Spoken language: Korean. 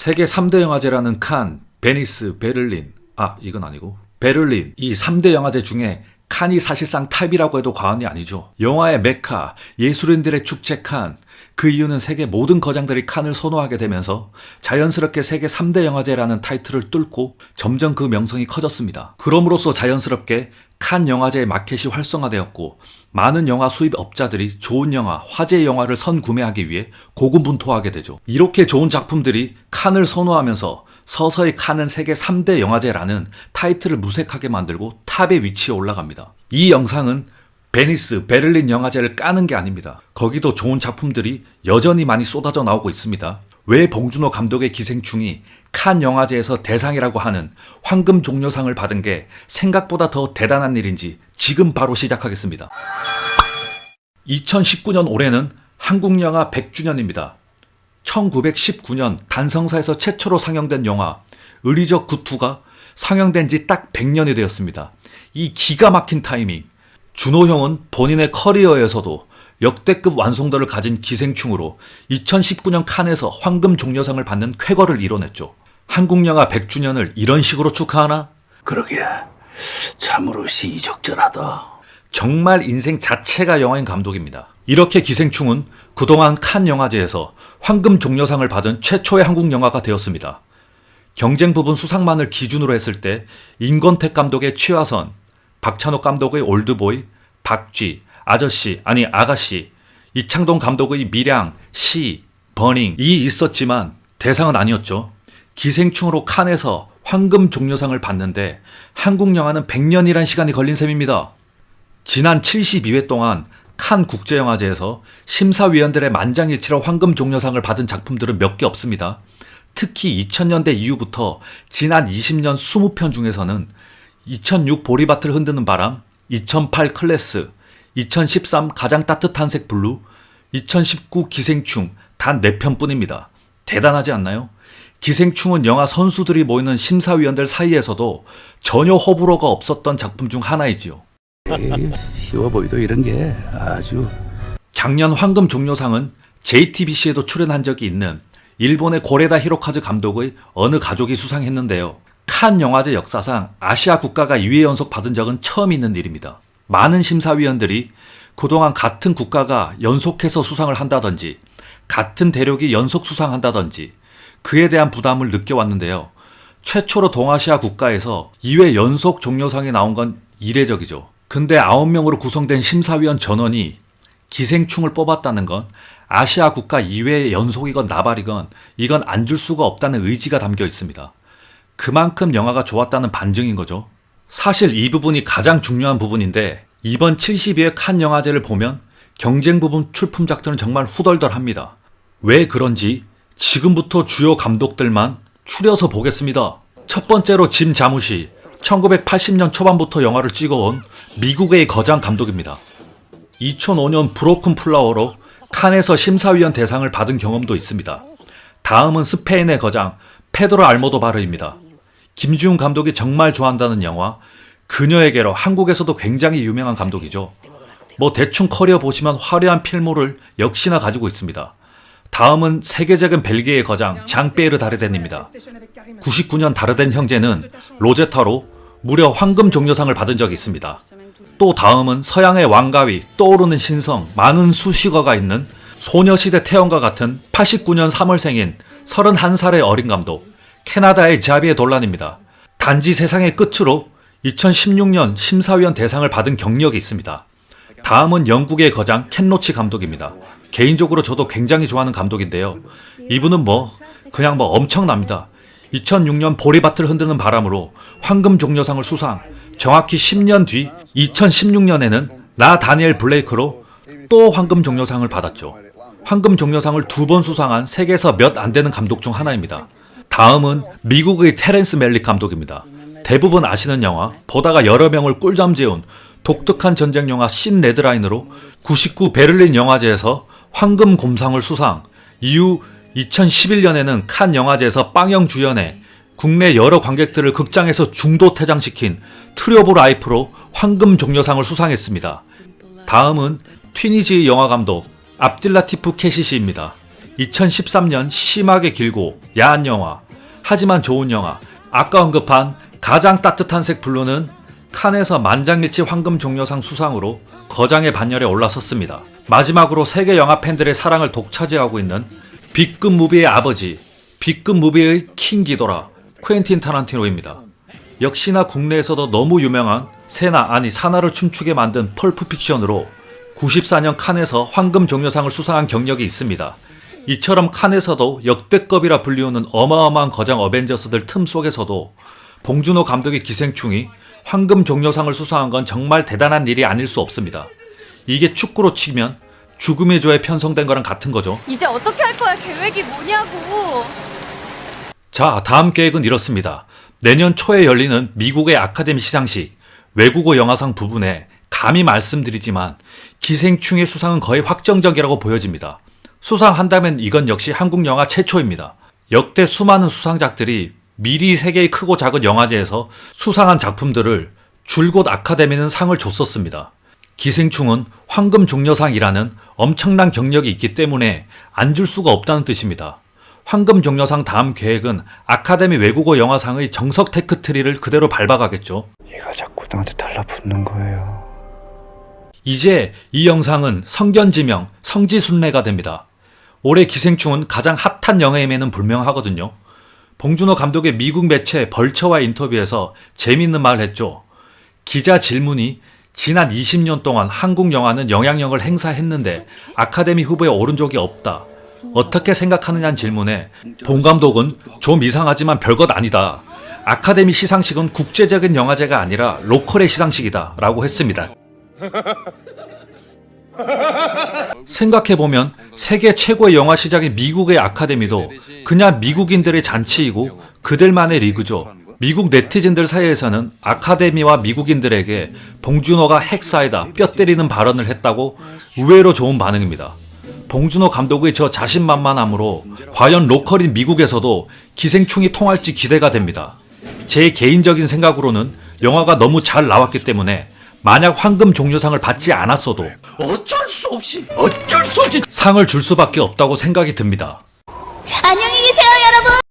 세계 3대 영화제라는 칸, 베니스, 베를린, 이건 아니고 베를린, 이 3대 영화제 중에 칸이 사실상 탑이라고 해도 과언이 아니죠. 영화의 메카, 예술인들의 축제 칸. 그 이유는 세계 모든 거장들이 칸을 선호하게 되면서 자연스럽게 세계 3대 영화제라는 타이틀을 뚫고 점점 그 명성이 커졌습니다. 그럼으로써 자연스럽게 칸 영화제의 마켓이 활성화되었고 많은 영화 수입업자들이 좋은 영화, 화제의 영화를 선구매하기 위해 고군분투하게 되죠. 이렇게 좋은 작품들이 칸을 선호하면서 서서히 칸은 세계 3대 영화제라는 타이틀을 무색하게 만들고 탑의 위치에 올라갑니다. 이 영상은 베니스, 베를린 영화제를 까는 게 아닙니다. 거기도 좋은 작품들이 여전히 많이 쏟아져 나오고 있습니다. 왜 봉준호 감독의 기생충이 칸 영화제에서 대상이라고 하는 황금 종려상을 받은 게 생각보다 더 대단한 일인지 지금 바로 시작하겠습니다. 2019년 올해는 한국 영화 100주년입니다. 1919년 단성사에서 최초로 상영된 영화 의리적 구투가 상영된 지 딱 100년이 되었습니다. 이 기가 막힌 타이밍. 준호 형은 본인의 커리어에서도 역대급 완성도를 가진 기생충으로 2019년 칸에서 황금 종려상을 받는 쾌거를 이뤄냈죠. 한국 영화 100주년을 이런 식으로 축하하나? 그러게 참으로 시의적절하다. 정말 인생 자체가 영화인 감독입니다. 이렇게 기생충은 그동안 칸 영화제에서 황금 종려상을 받은 최초의 한국 영화가 되었습니다. 경쟁 부분 수상만을 기준으로 했을 때 임권택 감독의 취화선, 박찬욱 감독의 올드보이, 박쥐, 아가씨, 이창동 감독의 밀양, 시, 버닝이 있었지만 대상은 아니었죠. 기생충으로 칸에서 황금 종려상을 받는데 한국 영화는 100년이란 시간이 걸린 셈입니다. 지난 72회 동안 칸 국제영화제에서 심사위원들의 만장일치로 황금 종려상을 받은 작품들은 몇 개 없습니다. 특히 2000년대 이후부터 지난 20년 20편 중에서는 2006 보리밭을 흔드는 바람, 2008 클래스, 2013 가장 따뜻한 색 블루, 2019 기생충 단 4편뿐입니다. 대단하지 않나요? 기생충은 영화 선수들이 모이는 심사위원들 사이에서도 전혀 호불호가 없었던 작품 중 하나이지요. 쉬워 보이도 이런 게 아주. 작년 황금 종려상은 JTBC에도 출연한 적이 있는 일본의 고레다 히로카즈 감독의 어느 가족이 수상했는데요. 칸 영화제 역사상 아시아 국가가 2회 연속 받은 적은 처음 있는 일입니다. 많은 심사위원들이 그동안 같은 국가가 연속해서 수상을 한다든지 같은 대륙이 연속 수상한다든지 그에 대한 부담을 느껴왔는데요. 최초로 동아시아 국가에서 2회 연속 종려상이 나온 건 이례적이죠. 근데 9명으로 구성된 심사위원 전원이 기생충을 뽑았다는 건 아시아 국가 2회 연속이건 나발이건 이건 안 줄 수가 없다는 의지가 담겨 있습니다. 그만큼 영화가 좋았다는 반증인 거죠. 사실 이 부분이 가장 중요한 부분인데 이번 72회 칸 영화제를 보면 경쟁 부분 출품작들은 정말 후덜덜합니다. 왜 그런지 지금부터 주요 감독들만 추려서 보겠습니다. 첫 번째로 짐 자무시, 1980년 초반부터 영화를 찍어온 미국의 거장 감독입니다. 2005년 브로큰 플라워로 칸에서 심사위원 대상을 받은 경험도 있습니다. 다음은 스페인의 거장 페드로 알모도바르입니다. 김지훈 감독이 정말 좋아한다는 영화 그녀에게로 한국에서도 굉장히 유명한 감독이죠. 대충 커리어 보시면 화려한 필모를 역시나 가지고 있습니다. 다음은 세계적인 벨기에의 거장 장피에르 다르덴입니다. 99년 다르덴 형제는 로제타로 무려 황금 종려상을 받은 적이 있습니다. 또 다음은 서양의 왕가위, 떠오르는 신성, 많은 수식어가 있는 소녀시대 태연과 같은 89년 3월생인 31살의 어린 감독 캐나다의 자비에 돌란입니다. 단지 세상의 끝으로 2016년 심사위원 대상을 받은 경력이 있습니다. 다음은 영국의 거장 켄 로치 감독입니다. 개인적으로 저도 굉장히 좋아하는 감독인데요. 이분은 그냥 엄청납니다. 2006년 보리밭을 흔드는 바람으로 황금 종려상을 수상, 정확히 10년 뒤 2016년에는 나 다니엘 블레이크로 또 황금 종려상을 받았죠. 황금 종려상을 2번 수상한 세계에서 몇 안 되는 감독 중 하나입니다. 다음은 미국의 테렌스 멜릭 감독입니다. 대부분 아시는 영화, 보다가 여러 명을 꿀잠 재운 독특한 전쟁 영화 신 레드라인으로 99 베를린 영화제에서 황금 곰상을 수상, 이후 2011년에는 칸 영화제에서 빵영 주연에 국내 여러 관객들을 극장에서 중도 퇴장시킨 트리 오브 라이프로 황금 종려상을 수상했습니다. 다음은 튀니지의 영화 감독 압딜라티프 케시시입니다. 2013년 심하게 길고 야한 영화, 하지만 좋은 영화, 아까 언급한 가장 따뜻한 색 블루는 칸에서 만장일치 황금 종려상 수상으로 거장의 반열에 올라섰습니다. 마지막으로 세계 영화 팬들의 사랑을 독차지하고 있는 B급 무비의 아버지, B급 무비의 킹 기도라 쿠엔틴 타란티노입니다. 역시나 국내에서도 너무 유명한 사나를 춤추게 만든 펄프 픽션으로 94년 칸에서 황금 종려상을 수상한 경력이 있습니다. 이처럼 칸에서도 역대급이라 불리우는 어마어마한 거장 어벤져스들 틈 속에서도 봉준호 감독의 기생충이 황금 종려상을 수상한 건 정말 대단한 일이 아닐 수 없습니다. 이게 축구로 치면 죽음의 조에 편성된 거랑 같은 거죠. 이제 어떻게 할 거야? 계획이 뭐냐고. 자, 다음 계획은 이렇습니다. 내년 초에 열리는 미국의 아카데미 시상식 외국어 영화상 부분에 감히 말씀드리지만 기생충의 수상은 거의 확정적이라고 보여집니다. 수상한다면 이건 역시 한국 영화 최초입니다. 역대 수많은 수상작들이 미리 세계의 크고 작은 영화제에서 수상한 작품들을 줄곧 아카데미는 상을 줬었습니다. 기생충은 황금 종려상이라는 엄청난 경력이 있기 때문에 안 줄 수가 없다는 뜻입니다. 황금 종려상 다음 계획은 아카데미 외국어 영화상의 정석 테크트리를 그대로 밟아가겠죠. 얘가 자꾸 나한테 달라붙는 거예요. 이제 이 영상은 성견지명, 성지순례가 됩니다. 올해 기생충은 가장 핫한 영화임에는 불명하거든요. 봉준호 감독의 미국 매체 벌처와의 인터뷰에서 재미있는 말을 했죠. 기자 질문이 지난 20년 동안 한국 영화는 영향력을 행사했는데 아카데미 후보에 오른 적이 없다. 어떻게 생각하느냐는 질문에 봉 감독은 좀 이상하지만 별것 아니다. 아카데미 시상식은 국제적인 영화제가 아니라 로컬의 시상식이다 라고 했습니다. 생각해보면 세계 최고의 영화 시장인 미국의 아카데미도 그냥 미국인들의 잔치이고 그들만의 리그죠. 미국 네티즌들 사이에서는 아카데미와 미국인들에게 봉준호가 핵사이다, 뼈 때리는 발언을 했다고 의외로 좋은 반응입니다. 봉준호 감독의 저 자신만만함으로 과연 로컬인 미국에서도 기생충이 통할지 기대가 됩니다. 제 개인적인 생각으로는 영화가 너무 잘 나왔기 때문에 만약 황금 종려상을 받지 않았어도 어쩔 수 없이 상을 줄 수밖에 없다고 생각이 듭니다. 안녕.